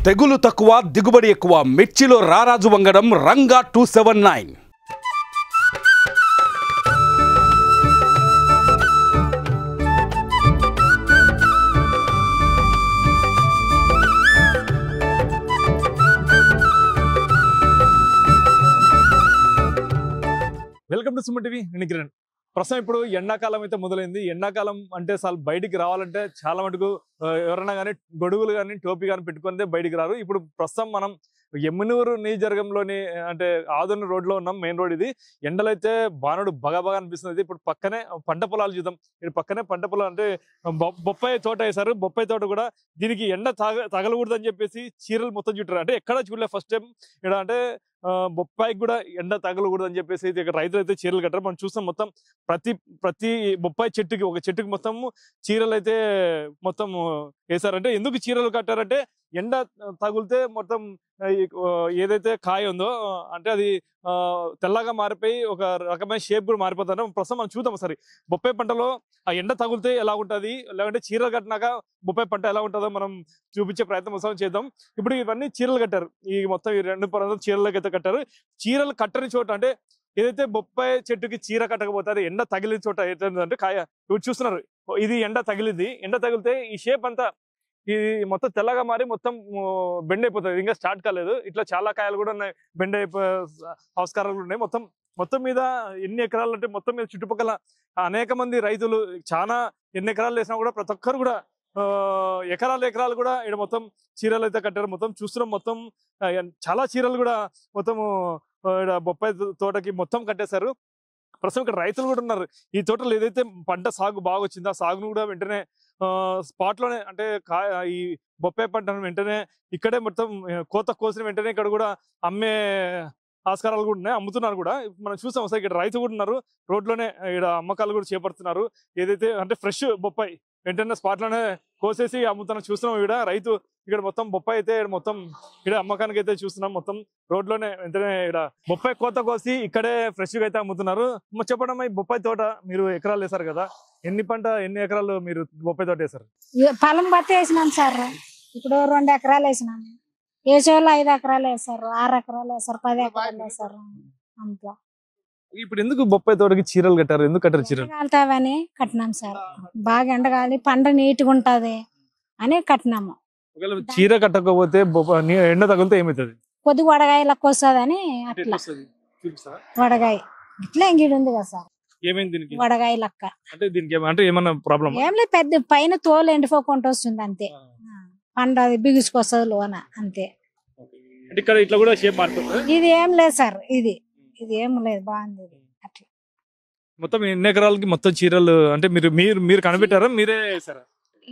తెగులు తక్కువ దిగుబడి ఎక్కువ మిర్చిలో రారాజు వంగడం Ranga 279. Welcome to Suman TV. నేను కిరణ్. ప్రస్తుతం ఇప్పుడు ఎండాకాలం అయితే మొదలైంది. ఎండాకాలం అంటే అసలు బయటికి రావాలంటే చాలా మటుకు ఎవరైనా కానీ గొడుగులు కానీ టోపీ కానీ పెట్టుకుంటే బయటికి రారు. ఇప్పుడు ప్రస్తుతం మనం ఎమ్మినూరు నియోజకవర్గంలోని అంటే ఆదోని రోడ్లో ఉన్నాం. మెయిన్ రోడ్ ఇది. ఎండలైతే బాణుడు బగబగా అనిపిస్తుంది. ఇప్పుడు పక్కనే పంట పొలాలు చూద్దాం. ఇక్కడ పక్కనే పంట పొలాలు అంటే బొప్పాయి తోట వేశారు. బొప్పాయి తోట కూడా దీనికి ఎండ తగలకూడదు అని చెప్పేసి చీరలు మొత్తం చుట్టారు. అంటే ఎక్కడ చూడలే ఫస్ట్ టైం ఇక్కడ. అంటే బొప్పాయికి కూడా ఎండ తగలకూడదు అని చెప్పేసి ఇక్కడ రైతులు అయితే చీరలు కట్టారు. మనం చూస్తాం మొత్తం ప్రతి బొప్పాయి చెట్టుకి ఒక చెట్టుకి మొత్తం చీరలు అయితే మొత్తం వేసారంటే ఎందుకు చీరలు కట్టారంటే ఎండ తగిలితే మొత్తం ఏదైతే కాయ ఉందో అంటే అది తెల్లగా మారిపోయి ఒక రకమైన షేప్ కూడా మారిపోతుంది. ప్రస్తుతం మనం చూద్దాం సరే బొప్పాయి పంటలో ఆ ఎండ తగిలితే ఎలా ఉంటుంది, లేదంటే చీరలు కట్టినాక బొప్పాయి పంట ఎలా ఉంటుందో మనం చూపించే ప్రయత్నం ఉత్సవం చేద్దాం. ఇప్పుడు ఇవన్నీ చీరలు కట్టారు. ఈ మొత్తం ఈ 2 పొలాలు చీరలకు అయితే కట్టారు. చీరలు కట్టని చోట అంటే ఏదైతే బొప్పాయి చెట్టుకి చీర కట్టకపోతే అది ఎండ తగిలిన చోట ఏంటంటే కాయ ఇప్పుడు చూస్తున్నారు. ఇది ఎండ తగిలింది. ఎండ తగిలితే ఈ షేప్ అంతా ఇది మొత్తం తెల్లగా మారి మొత్తం బెండ్ అయిపోతుంది. ఇంకా స్టార్ట్ కాలేదు. ఇట్లా చాలా కాయలు కూడా ఉన్నాయి, బెండ్ అయిపోయే ఆస్కారాలు ఉన్నాయి. మొత్తం మీద ఎన్ని ఎకరాలు అంటే మొత్తం మీద చుట్టుపక్కల అనేక మంది రైతులు చాలా ఎన్ని ఎకరాలు వేసినా కూడా ప్రతి ఒక్కరు కూడా ఎకరాలు కూడా ఇక్కడ మొత్తం చీరలు అయితే కట్టారు. మొత్తం చూస్తున్నాం. మొత్తం చాలా చీరలు కూడా మొత్తం ఇక్కడ బొప్పాయి తోటకి మొత్తం కట్టేశారు. ప్రస్తుతం ఇక్కడ రైతులు కూడా ఉన్నారు. ఈ తోటలో ఏదైతే పంట సాగు బాగా వచ్చిందో ఆ సాగును కూడా వెంటనే స్పాట్ లోనే అంటే ఈ బొప్పాయి పంటను వెంటనే ఇక్కడే మొత్తం కోత కోసిన వెంటనే ఇక్కడ కూడా అమ్మే ఆస్కారాలు కూడా ఉన్నాయి, అమ్ముతున్నారు కూడా. మనం చూసాం సార్ ఇక్కడ రైతు కూడా ఉన్నారు. రోడ్లోనే ఇక్కడ అమ్మకాలు కూడా చేపడుతున్నారు. ఏదైతే అంటే ఫ్రెష్ బొప్పాయి వెంటనే స్పాట్ లోనే కోసేసి అమ్ముతున్నాం చూస్తున్నాం. ఇక్కడ రైతు ఇక్కడ మొత్తం బొప్పాయి అయితే మొత్తం ఇక్కడ అమ్మకానికి అయితే చూస్తున్నాం. మొత్తం రోడ్లోనే వెంటనే ఇక్కడ బొప్పాయి కోత కోసి ఇక్కడే ఫ్రెష్ గా అయితే అమ్ముతున్నారు. చెప్పడం ఈ బొప్పాయి తోట మీరు ఎకరాలు వేసారు కదా, ఎన్ని ఎకరాలు మీరు బొప్పాయి తోట వేసారు? పొలం బట్టి వేసినాం సార్. ఇప్పుడు 2 ఎకరాలు వేసినాము. వేసేవాళ్ళు 5 ఎకరాలు వేసారు, 6 ఎకరాలు వేసారు, 10 ఎకరాలు వేసారు. అంతా ఇప్పుడు ఎందుకు బొప్పాయి తోటకి చీరలు కట్టారు? ఎందుకు కట్టారు చీరలు? కాలుతావని కట్టినాం సార్. బాగా ఎండగాలి పంట నీట్గా ఉంటది అని కట్టినాము. ఒకవేళ చీర కట్టకపోతే ఎండ తగిలితే ఏమవుతుంది? కొద్దిగా వడగాయ లెక్క వస్తుందని అట్లా. వడగాయ ఇట్లా ఎంగిడి ఉంది కదా సార్, వడగాయ లెక్క. అంటే దీనికి అంటే ఏమన్నా ప్రాబ్లం ఏం లేదు, పెద్ద పైన తోలు ఎండిపోకుండా వస్తుంది అంతే. పంట బిగుసుకొస్తుంది లోన అంతే. ఇక్కడ ఇట్లా కూడా షేప్ మారిపోతుంది. ఇది ఏం లేదు సార్, ఇది ఏం లేదు, బాగుంది అట్లా. మొత్తం ఎన్ని ఎకరాలకి మొత్తం చీరలు అంటే మీరు కనిపెట్టారా, మీరే వేసారా?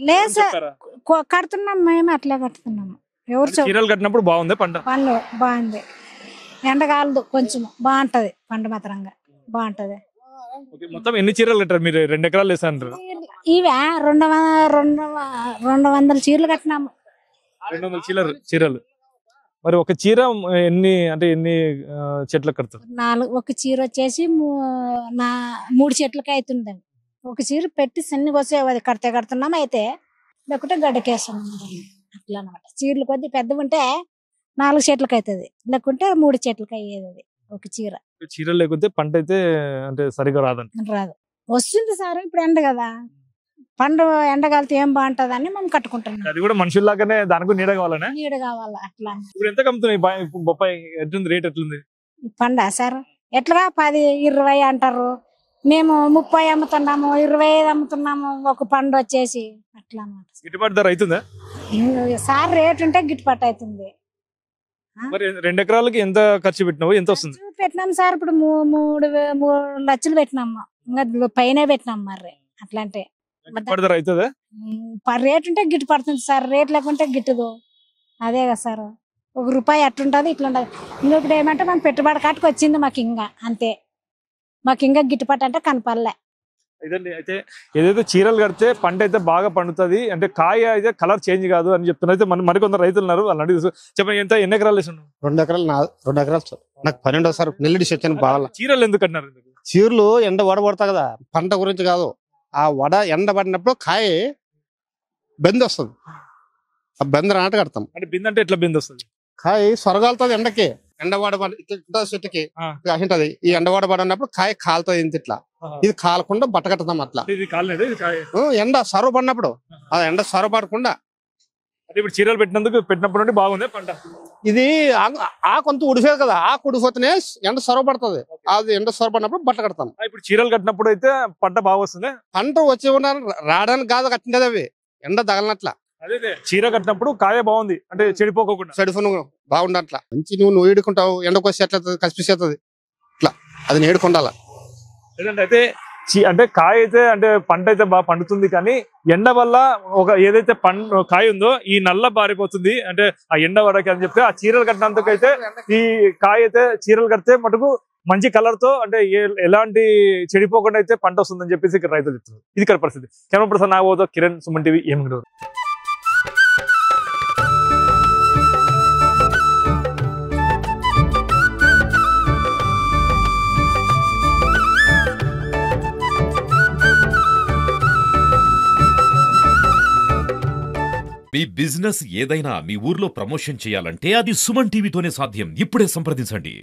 లేదు సార్, కడుతున్నాం మేము, అట్లా కడుతున్నాము. ఎవరు చీరలు కట్టినప్పుడు బాగుంది పంట? పండ్లు బాగుంది, ఎండగాలదు కొంచెం బాగుంటది పంట, మాత్రంగా బాగుంటది. మొత్తం ఎన్ని చీరలు కట్టారు మీరు? 2 ఎకరాలు వేసారు. ఇవే 200 చీరలు కట్టినాము. 200 చీరలు. మరి ఒక చీర ఎన్ని చెట్లకు కడతారు? 4 ఒక చీర వచ్చేసి 3 చెట్లకి అవుతుంది. ఒక చీర పెట్టి సన్ని వస్తే అది కడుతున్నాం. అయితే లేకుంటే గడ్డకేసాం అట్లా అనమాట. చీరలు కొద్ది పెద్దవి ఉంటే 4 చెట్లకి అవుతుంది, లేకుంటే 3 చెట్లకి అయ్యేది అది ఒక చీర. చీరలు లేకపోతే పంట అయితే అంటే సరిగా రాదు. వస్తుంది సార్, ఇప్పుడు ఎండ కదా, పండు ఎండగాలితే ఏం బాగుంటది అని మేము కట్టుకుంటున్నాం. అది కూడా మనుషుల్లాగానే దానికి నీడ కావాలనే. నీడ కావాలా అట్లా. ఇప్పుడు ఎంత కమ్ముతున్నాయి బొప్పాయి? ఎట్లుంది రేట్? ఎట్లుంది పండ సార్? ఎట్లా 10, 20 అంటారు. మేము 30 అమ్ముతున్నాము, 25 అమ్ముతున్నాము ఒక పండు వచ్చేసి. అట్లా అన్నమాట. గిట్టుబాటు ధర అవుతుందా సార్? రేట్ ఉంటే గిట్టుబాటు అవుతుంది. మరి 2 ఎకరాలకి ఎంత ఖర్చు పెట్టినావు? ఎంత వస్తుంది? పెట్టినాం సార్ ఇప్పుడు 3 లక్షలు పెట్టినాము. ఇంకా పైన పెట్టినాం. మరి అట్లా అంటే రేట్ ఉంటే గిట్టు పడుతుంది సార్, రేట్ లేకుంటే గిట్టుదు. అదే కదా సార్, ₹1 అట్లుంటది ఇట్లుంటది. ఇంకా ఇప్పుడు ఏమంటే మనం పెట్టుబడి కాటుకు వచ్చింది మాకు, ఇంకా అంతే. మాకు ఇంకా గిట్టుబాటు అంటే కనపడలే. అయితే ఏదైతే చీరలు కడితే పంట అయితే బాగా పండుతుంది, అంటే కాయ అయితే కలర్ చేంజ్ కాదు అని చెప్తున్నారు. అయితే మరికొందరు రైతులు ఉన్నారు, వాళ్ళు అడిగి చెప్పండి. ఎన్ని ఎకరాలు వేసాను? 2 ఎకరాలు. 2 ఎకరాలు నాకు 12 సార్. నెల్లిడి వచ్చాను బాగా. చీరలు ఎందుకు కట్టినారు? చీరలు ఎండ వడబడతా కదా, పంట గురించి కాదు. ఆ వడ ఎండ పడినప్పుడు కాయ బెంది వస్తుంది. ఆ బెందర ఆట కడతాం. అంటే బిందె అంటే ఎట్లా బిందె వస్తుంది? కాయ సొరగాలుతుంది ఎండకి, ఎండవాడ చెట్టుకి ఉంటది. ఈ ఎండవాడ పడినప్పుడు కాయ కాలుతుంది ఇంత ఇట్లా. ఇది కాలకుండా బట్ట కడతాం అట్లా. ఇది కాలేదు, ఇది ఎండ సొర పడినప్పుడు ఆ ఎండ సొర పడకుండా. అంటే ఇప్పుడు చీరలు పెట్టినప్పుడు నుండి బాగుంది పంట. ఇది కొంత ఉడిపోయేది కదా, ఉడిపోతేనే ఎండ సొర పడుతుంది. అది ఎండ సొర పడినప్పుడు బట్ట కడతాం. ఇప్పుడు చీరలు కట్టినప్పుడు అయితే పంట బాగా వస్తుంది. పంట వచ్చి రావడానికి కాదు కట్టినది, అవి ఎండ తగలనట్లా. అదే చీర కట్టినప్పుడు కాయ బాగుంది అంటే చెడిపోకుండా చెడుపును బాగుండట్లా. మంచి నువ్వు ఏడుకుంటావు, ఎండకు వచ్చి ఎట్లా కసిపిస్తుంది ఇట్లా, అది నేడుకుండాల. లేదంటే అయితే అంటే కాయ అయితే అంటే పంట అయితే బాగా పండుతుంది, కానీ ఎండ వల్ల ఏదైతే కాయ ఉందో ఈ నల్ల బారిపోతుంది. అంటే ఆ ఎండ వరకు అని చెప్తే ఆ చీరలు కట్టినందుకైతే ఈ కాయ అయితే చీరలు కడితే మటుకు మంచి కలర్ తో అంటే ఎలాంటి చెడిపోకుండా అయితే పంట వస్తుందని చెప్పేసి ఇక్కడ రైతులు చెప్తున్నారు. ఇది ఇక్కడ పరిస్థితి. కెమెరా పర్సన్ నాగోతో కిరణ్, సుమన్ టీవీ, ఏమంగళూరు. మీ బిజినెస్ ఏదైనా మీ ఊర్లో ప్రమోషన్ చేయాలంటే అది సుమన్ టీవీతోనే సాధ్యం. ఇప్పుడే సంప్రదించండి.